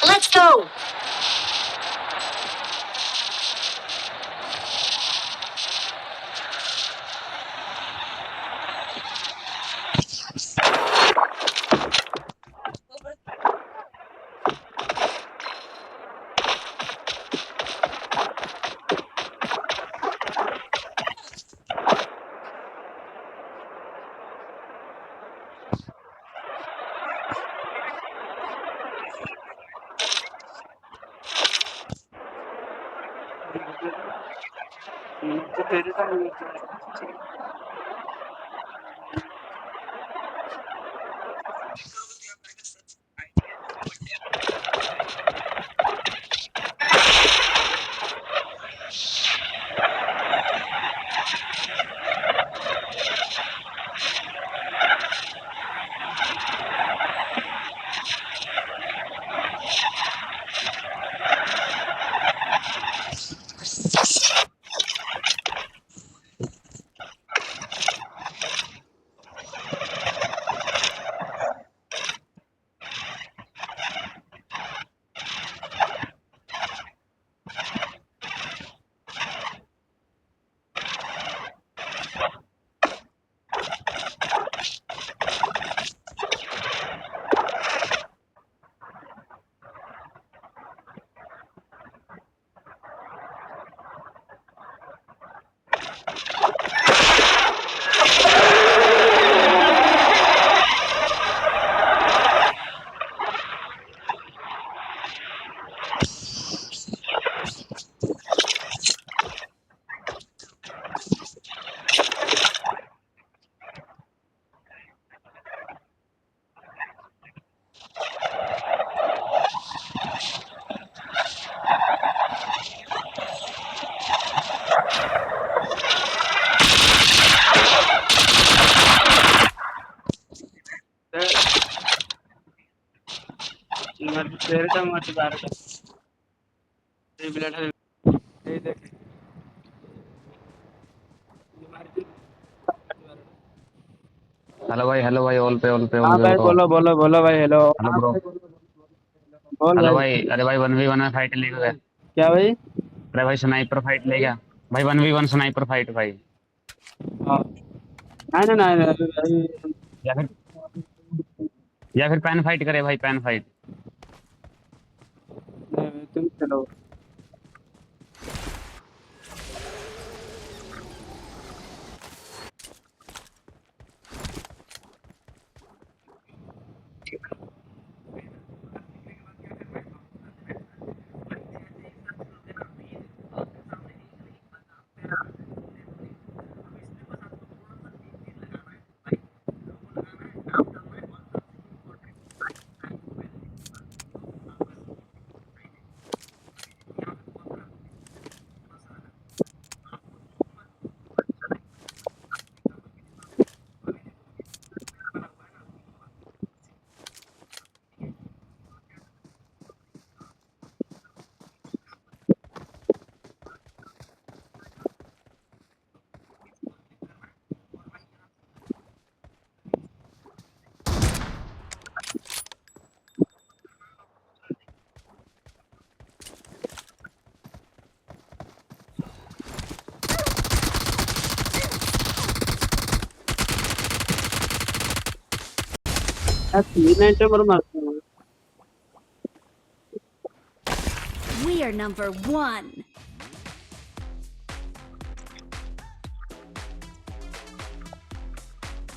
Let's go. Hello भाई all पे हाँ भाई बताओ। बोलो बोलो बोलो भाई। Hello hello bro. बोल हेलो भाई। भाई, अरे भाई 1v1 में फाइट ले गया। क्या भाई? अरे भाई स्नाइपर फाइट ले गया। भाई 1v1 स्नाइपर फाइट भाई। हाँ। नहीं नहीं नहीं भाई। या फिर या फिर पैन फाइट करे भाई, पैन फाइट। नहीं, तुम चलो। तीन घंटे पर मारते हैं। We are number one.